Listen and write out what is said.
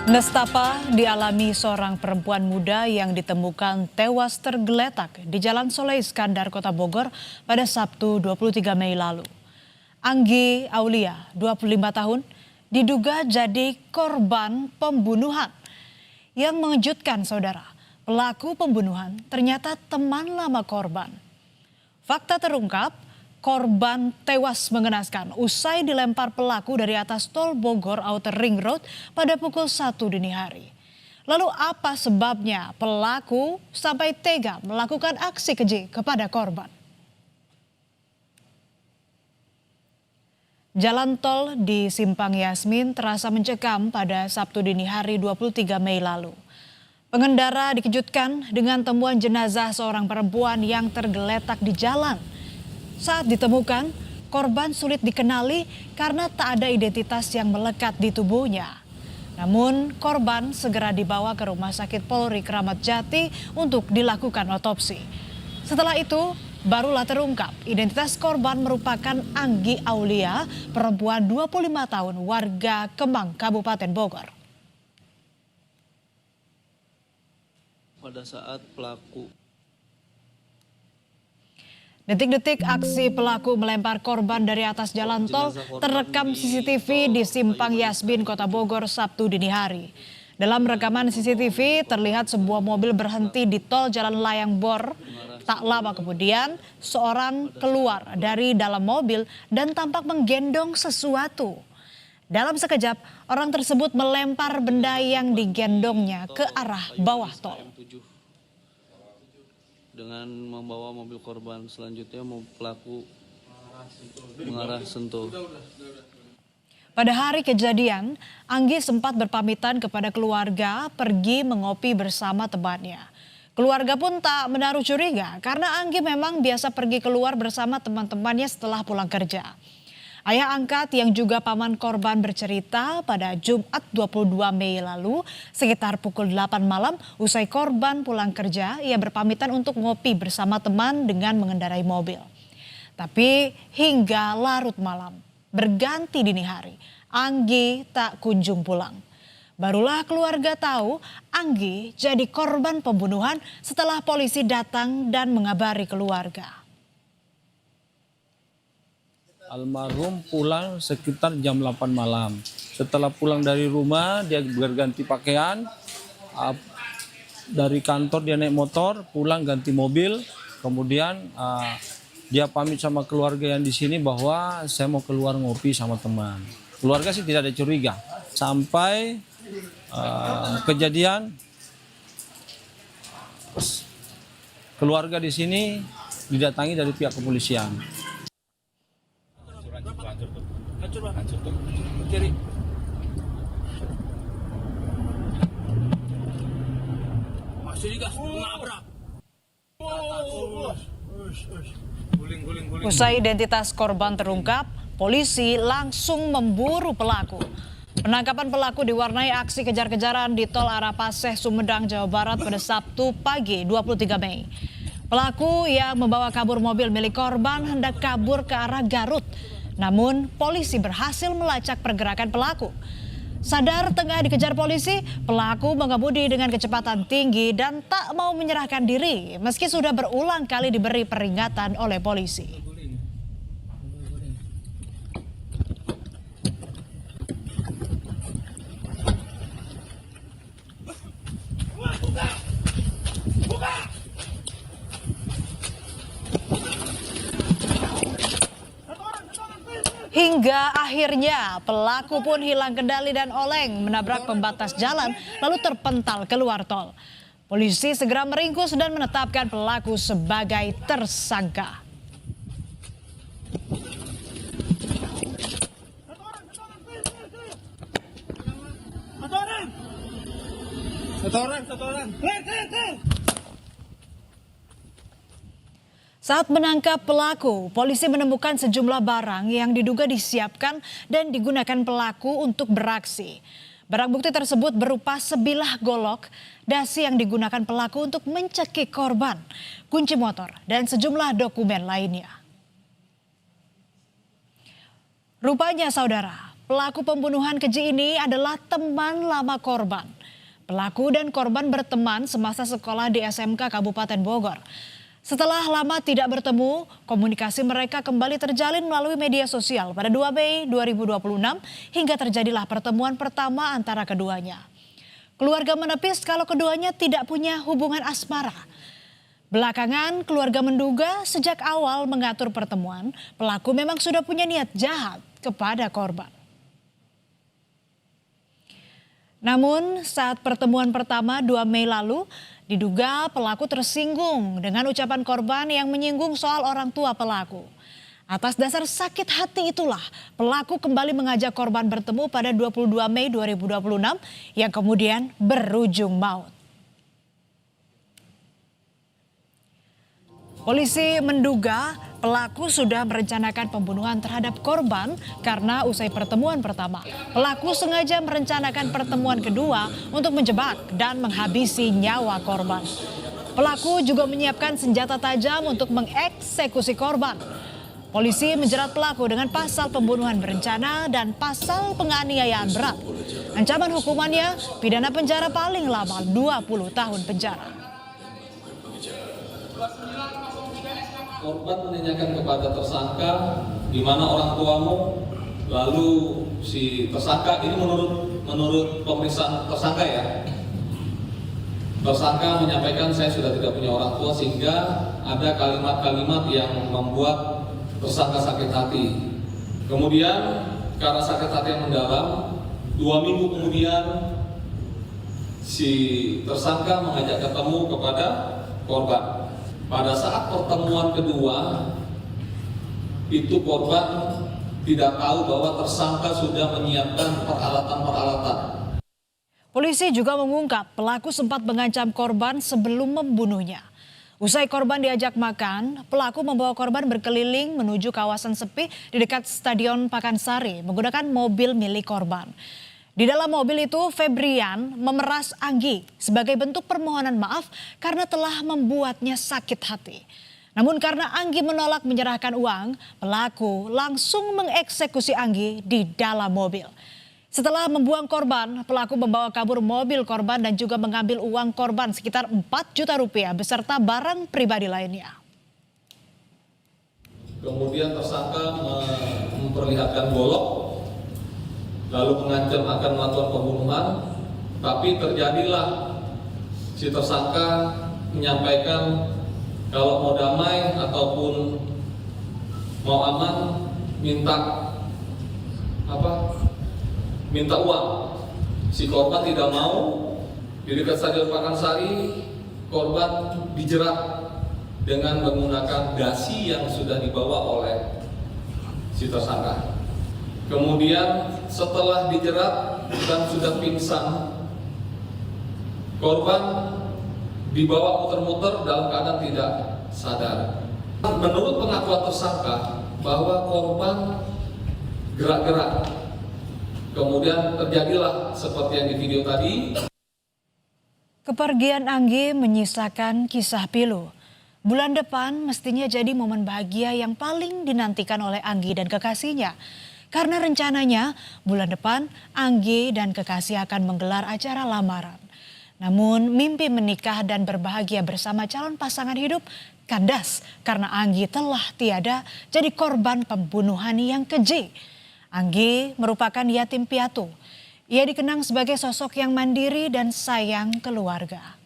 Nestapa dialami seorang perempuan muda yang ditemukan tewas tergeletak di Jalan Soleh Iskandar, Kota Bogor pada Sabtu 23 Mei lalu. Anggi Aulia, 25 tahun, diduga jadi korban pembunuhan. Yang mengejutkan saudara, pelaku pembunuhan ternyata teman lama korban. Fakta terungkap, korban tewas mengenaskan usai dilempar pelaku dari atas tol Bogor Outer Ring Road pada pukul 1 dini hari. Lalu apa sebabnya pelaku sampai tega melakukan aksi keji kepada korban? Jalan tol di Simpang Yasmin terasa mencekam pada Sabtu dini hari 23 Mei lalu. Pengendara dikejutkan dengan temuan jenazah seorang perempuan yang tergeletak di jalan. Saat ditemukan, korban sulit dikenali karena tak ada identitas yang melekat di tubuhnya. Namun, korban segera dibawa ke Rumah Sakit Polri Kramat Jati untuk dilakukan otopsi. Setelah itu, barulah terungkap identitas korban merupakan Anggi Aulia, perempuan 25 tahun, warga Kemang, Kabupaten Bogor. Pada saat pelaku Detik-detik aksi pelaku melempar korban dari atas jalan tol terekam CCTV di Simpang Yasmin, Kota Bogor, Sabtu dini hari. Dalam rekaman CCTV terlihat sebuah mobil berhenti di tol Jalan Layang Bor. Tak lama kemudian seorang keluar dari dalam mobil dan tampak menggendong sesuatu. Dalam sekejap orang tersebut melempar benda yang digendongnya ke arah bawah tol. dengan membawa mobil korban, selanjutnya pelaku mengarah Sentul. Pada hari kejadian, Anggi sempat berpamitan kepada keluarga pergi mengopi bersama temannya. Keluarga pun tak menaruh curiga karena Anggi memang biasa pergi keluar bersama teman-temannya setelah pulang kerja. Ayah angkat yang juga paman korban bercerita pada Jumat 22 Mei lalu sekitar pukul 8 malam usai korban pulang kerja, ia berpamitan untuk ngopi bersama teman dengan mengendarai mobil. Tapi hingga larut malam, berganti dini hari, Anggi tak kunjung pulang. Barulah keluarga tahu Anggi jadi korban pembunuhan setelah polisi datang dan mengabari keluarga. Almarhum pulang sekitar jam 8 malam. Setelah pulang dari rumah, dia berganti pakaian. Dari kantor dia naik motor, pulang ganti mobil. Kemudian dia pamit sama keluarga yang di sini bahwa saya mau keluar ngopi sama teman. Keluarga sih tidak ada curiga. Sampai kejadian keluarga di sini didatangi dari pihak kepolisian. Hancur tuh. Kiri. Masih digas, nabrak. Usai identitas korban terungkap, polisi langsung memburu pelaku. Penangkapan pelaku diwarnai aksi kejar-kejaran di tol arah Paseh, Sumedang, Jawa Barat pada Sabtu pagi 23 Mei. Pelaku yang membawa kabur mobil milik korban hendak kabur ke arah Garut. Namun polisi berhasil melacak pergerakan pelaku. Sadar tengah dikejar polisi, pelaku mengemudi dengan kecepatan tinggi dan tak mau menyerahkan diri meski sudah berulang kali diberi peringatan oleh polisi. Hingga akhirnya pelaku pun hilang kendali dan oleng menabrak pembatas jalan lalu terpental keluar tol. Polisi segera meringkus dan menetapkan pelaku sebagai tersangka. Saat menangkap pelaku, polisi menemukan sejumlah barang yang diduga disiapkan dan digunakan pelaku untuk beraksi. Barang bukti tersebut berupa sebilah golok, dasi yang digunakan pelaku untuk mencekik korban, kunci motor, dan sejumlah dokumen lainnya. Rupanya saudara, Pelaku pembunuhan keji ini adalah teman lama korban. Pelaku dan korban berteman semasa sekolah di SMK Kabupaten Bogor. Setelah lama tidak bertemu, komunikasi mereka kembali terjalin melalui media sosial pada 2 Mei 2026 hingga terjadilah pertemuan pertama antara keduanya. Keluarga menepis kalau keduanya tidak punya hubungan asmara. Belakangan, keluarga menduga sejak awal mengatur pertemuan, pelaku memang sudah punya niat jahat kepada korban. Namun saat pertemuan pertama 2 Mei lalu, diduga pelaku tersinggung dengan ucapan korban yang menyinggung soal orang tua pelaku. Atas dasar sakit hati itulah pelaku kembali mengajak korban bertemu pada 22 Mei 2026 yang kemudian berujung maut. Polisi menduga pelaku sudah merencanakan pembunuhan terhadap korban karena usai pertemuan pertama, pelaku sengaja merencanakan pertemuan kedua untuk menjebak dan menghabisi nyawa korban. Pelaku juga menyiapkan senjata tajam untuk mengeksekusi korban. Polisi menjerat pelaku dengan pasal pembunuhan berencana dan pasal penganiayaan berat. Ancaman hukumannya pidana penjara paling lama 20 tahun penjara. Korban menanyakan kepada tersangka di mana orang tuamu, lalu si tersangka ini menurut pemeriksaan tersangka ya, tersangka menyampaikan saya sudah tidak punya orang tua sehingga ada kalimat-kalimat yang membuat tersangka sakit hati. Kemudian karena sakit hati yang mendalam, 2 minggu kemudian si tersangka mengajak ketemu kepada korban. Pada saat pertemuan kedua, itu korban tidak tahu bahwa tersangka sudah menyiapkan peralatan-peralatan. Polisi juga mengungkap pelaku sempat mengancam korban sebelum membunuhnya. Usai korban diajak makan, pelaku membawa korban berkeliling menuju kawasan sepi di dekat Stadion Pakansari menggunakan mobil milik korban. Di dalam mobil itu, Febrian memeras Anggi sebagai bentuk permohonan maaf karena telah membuatnya sakit hati. Namun karena Anggi menolak menyerahkan uang, pelaku langsung mengeksekusi Anggi di dalam mobil. Setelah membuang korban, pelaku membawa kabur mobil korban dan juga mengambil uang korban sekitar 4 juta rupiah beserta barang pribadi lainnya. Kemudian tersangka memperlihatkan golok, lalu mengancam akan melakukan pembunuhan, tapi terjadilah si tersangka menyampaikan kalau mau damai ataupun mau aman minta uang. Si korban tidak mau. Di dekat Stadion Pakansari, korban dijerat dengan menggunakan dasi yang sudah dibawa oleh si tersangka. Kemudian setelah dijerat dan sudah pingsan, korban dibawa muter-muter dalam keadaan tidak sadar. Menurut pengakuan tersangka bahwa korban gerak-gerak, kemudian terjadilah seperti yang di video tadi. Kepergian Anggi menyisakan kisah pilu. Bulan depan mestinya jadi momen bahagia yang paling dinantikan oleh Anggi dan kekasihnya. Karena rencananya bulan depan Anggi dan kekasih akan menggelar acara lamaran. Namun mimpi menikah dan berbahagia bersama calon pasangan hidup kandas karena Anggi telah tiada jadi korban pembunuhan yang keji. Anggi merupakan yatim piatu. Ia dikenang sebagai sosok yang mandiri dan sayang keluarga.